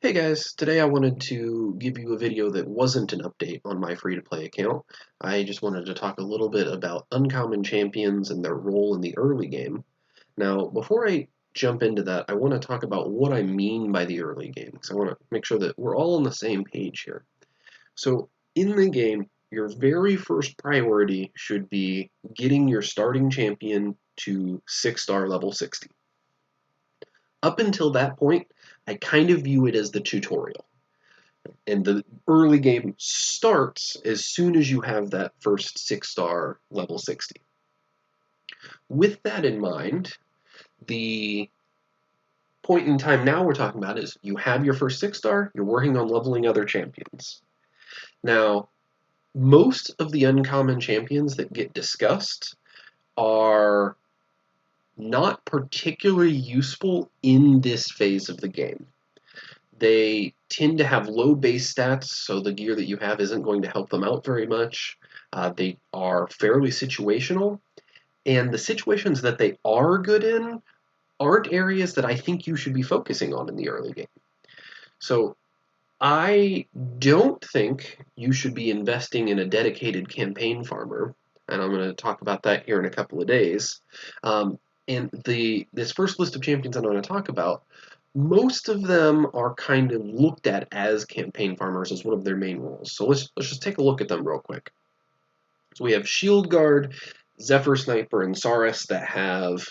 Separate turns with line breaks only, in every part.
Hey guys, today I wanted to give you a video that wasn't an update on my free-to-play account. I just wanted to talk a little bit about uncommon champions and their role in the early game. Now, before I jump into that, I want to talk about what I mean by the early game, because I want to make sure that we're all on the same page here. So, in the game, your very first priority should be getting your starting champion to 6-star level 60. Up until that point, I kind of view it as the tutorial. And the early game starts as soon as you have that first 6-star level 60. With that in mind, the point in time now we're talking about is you have your first 6-star, you're working on leveling other champions. Now, most of the uncommon champions that get discussed are not particularly useful in this phase of the game. They tend to have low base stats, so the gear that you have isn't going to help them out very much. They are fairly situational, and the situations that they are good in aren't areas that I think you should be focusing on in the early game. So I don't think you should be investing in a dedicated campaign farmer, and I'm going to talk about that here in a couple of days. And this first list of champions I'm going to talk about, most of them are kind of looked at as campaign farmers as one of their main roles. So let's just take a look at them real quick. So we have Shield Guard, Zephyr Sniper, and Saurus that have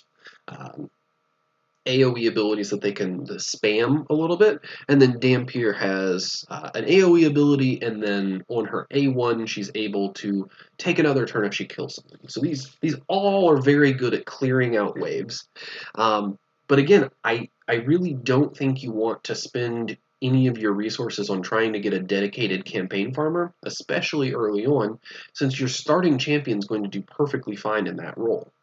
AoE abilities that they can spam a little bit, and then Dampier has an AoE ability, and then on her A1 she's able to take another turn if she kills something. So these all are very good at clearing out waves. But again, I really don't think you want to spend any of your resources on trying to get a dedicated campaign farmer, especially early on, since your starting champion is going to do perfectly fine in that role.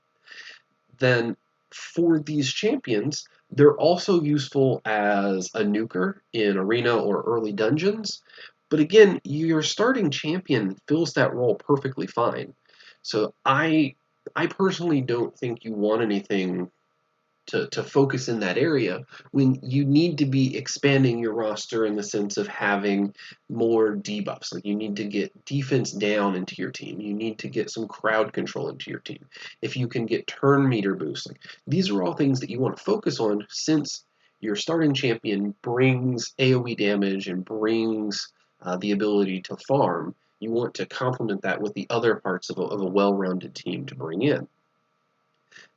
Then for these champions, they're also useful as a nuker in arena or early dungeons. But again, your starting champion fills that role perfectly fine. So I personally don't think you want anything to focus in that area when you need to be expanding your roster in the sense of having more debuffs. Like you need to get defense down into your team. You need to get some crowd control into your team. If you can get turn meter boosts, like these are all things that you want to focus on since your starting champion brings AoE damage and brings the ability to farm. You want to complement that with the other parts of a well-rounded team to bring in.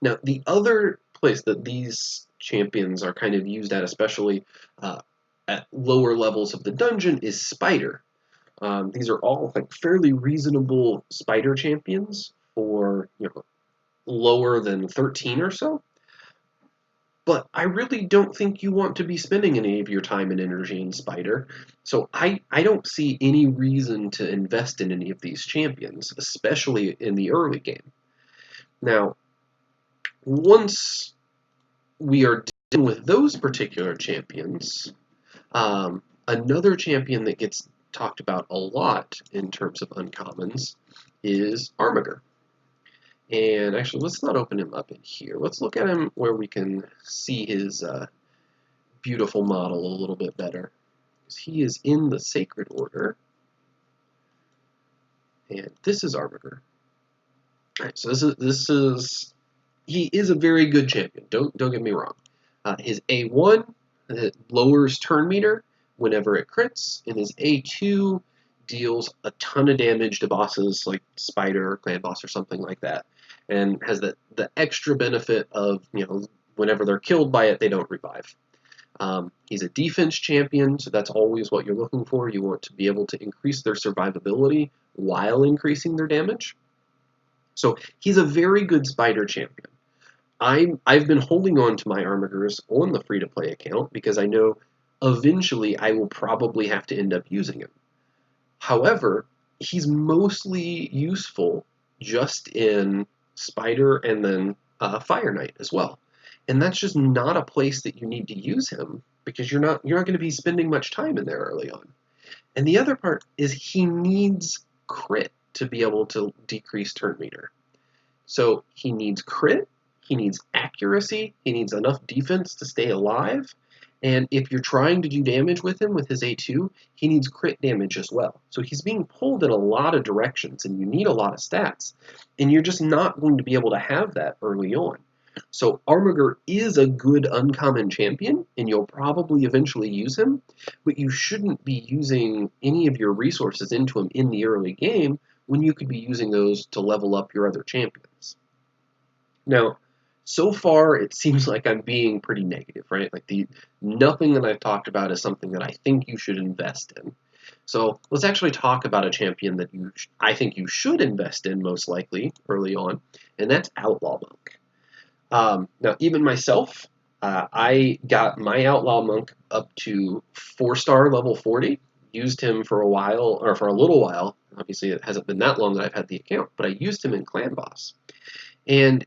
Now, the other place that these champions are kind of used at, especially at lower levels of the dungeon, is Spider. These are all like fairly reasonable Spider champions for lower than 13 or so. But I really don't think you want to be spending any of your time and energy in Spider. So I don't see any reason to invest in any of these champions, especially in the early game. Now, once we are dealing with those particular champions, another champion that gets talked about a lot in terms of uncommons is Armiger. And actually, let's not open him up in here. Let's look at him where we can see his beautiful model a little bit better. He is in the Sacred Order. And this is Armiger. Alright, so he is a very good champion. Don't get me wrong. His A1 lowers turn meter whenever it crits, and his A2 deals a ton of damage to bosses like Spider or Clan Boss or something like that, and has the extra benefit of whenever they're killed by it, they don't revive. He's a defense champion, so that's always what you're looking for. You want to be able to increase their survivability while increasing their damage. So he's a very good Spider champion. I've been holding on to my Armigers on the free-to-play account because I know eventually I will probably have to end up using him. However, he's mostly useful just in Spider and then Fire Knight as well. And that's just not a place that you need to use him because you're not going to be spending much time in there early on. And the other part is he needs crit to be able to decrease turn meter. So he needs crit, he needs accuracy, he needs enough defense to stay alive, And if you're trying to do damage with him with his A2, he needs crit damage as well. So he's being pulled in a lot of directions, and you need a lot of stats. And you're just not going to be able to have that early on. So Armiger is a good uncommon champion, and you'll probably eventually use him, but you shouldn't be using any of your resources into him in the early game when you could be using those to level up your other champions. Now, so far it seems like I'm being pretty negative, right? Like nothing that I've talked about is something that I think you should invest in. So let's actually talk about a champion that I think you should invest in most likely early on, and that's Outlaw Monk. Now, even myself, I got my Outlaw Monk up to 4-star level 40, used him for a while, or for a little while. Obviously, it hasn't been that long that I've had the account, but I used him in Clan Boss. And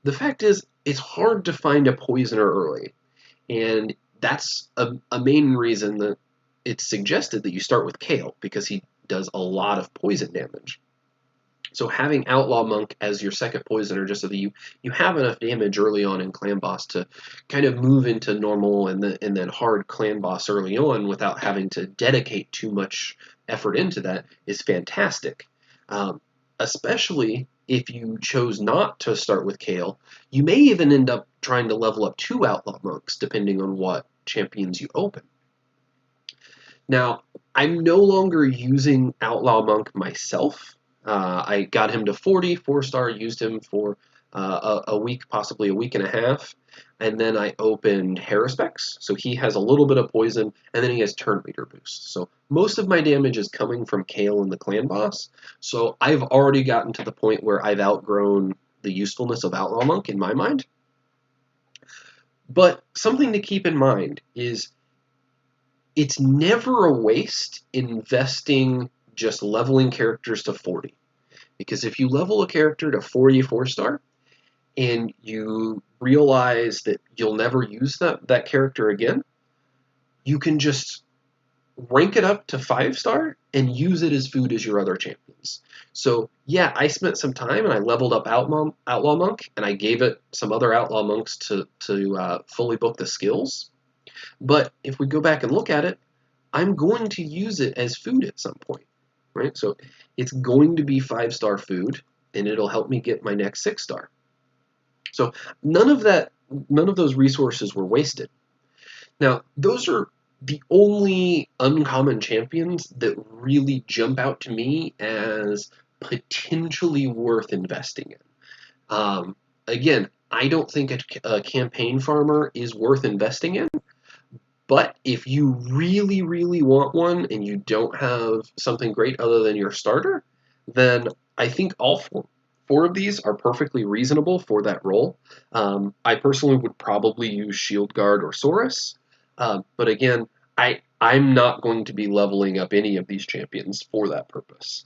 the fact is, it's hard to find a poisoner early. And that's a main reason that it's suggested that you start with Kale, because he does a lot of poison damage. So having Outlaw Monk as your second poisoner, just so that you have enough damage early on in Clan Boss to kind of move into normal and then hard Clan Boss early on without having to dedicate too much effort into that is fantastic. Especially if you chose not to start with Kale, you may even end up trying to level up 2 Outlaw Monks depending on what champions you open. Now, I'm no longer using Outlaw Monk myself. I got him to 40, 4-star, used him for a week, possibly a week and a half, and then I opened Haruspex, so he has a little bit of poison, and then he has turn meter boost. So most of my damage is coming from Kale and the Clan Boss, so I've already gotten to the point where I've outgrown the usefulness of Outlaw Monk in my mind. But something to keep in mind is it's never a waste investing just leveling characters to 40. Because if you level a character to 40 4-star and you realize that you'll never use that character again, you can just rank it up to 5-star and use it as food as your other champions. So yeah, I spent some time and I leveled up Outlaw Monk, and I gave it some other Outlaw Monks to fully book the skills. But if we go back and look at it, I'm going to use it as food at some point, right? So it's going to be 5-star food, and it'll help me get my next 6-star. So none of those resources were wasted. Now, those are the only uncommon champions that really jump out to me as potentially worth investing in. Again, I don't think a campaign farmer is worth investing in. But if you really, really want one and you don't have something great other than your starter, then I think all four of these are perfectly reasonable for that role. I personally would probably use Shield Guard or Saurus. But again, I'm not going to be leveling up any of these champions for that purpose.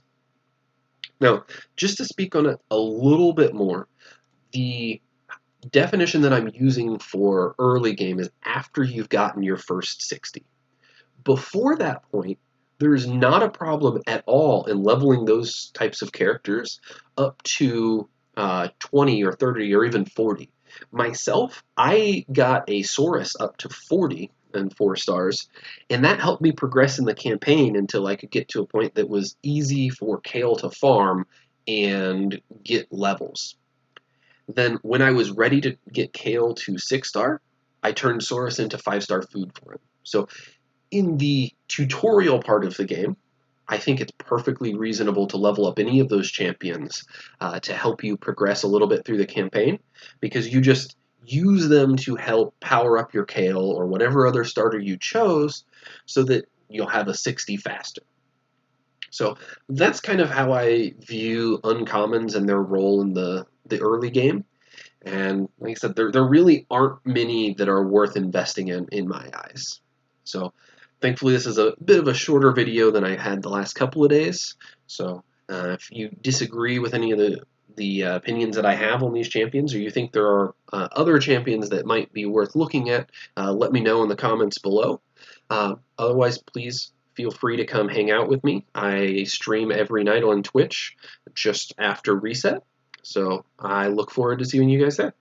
Now, just to speak on it a little bit more, the definition that I'm using for early game is after you've gotten your first 60. Before that point, there's not a problem at all in leveling those types of characters up to 20 or 30 or even 40. Myself, I got a Saurus up to 40 and 4-stars, and that helped me progress in the campaign until I could get to a point that was easy for Kale to farm and get levels. Then when I was ready to get Kale to 6-star, I turned Saurus into 5-star food for him. So in the tutorial part of the game, I think it's perfectly reasonable to level up any of those champions to help you progress a little bit through the campaign, because you just use them to help power up your Kale or whatever other starter you chose so that you'll have a 60 faster. So that's kind of how I view uncommons and their role in the early game. And like I said, there really aren't many that are worth investing in my eyes. So thankfully this is a bit of a shorter video than I had the last couple of days. So if you disagree with any of the opinions that I have on these champions, or you think there are other champions that might be worth looking at, let me know in the comments below. Otherwise, please feel free to come hang out with me. I stream every night on Twitch just after reset. So I look forward to seeing you guys there.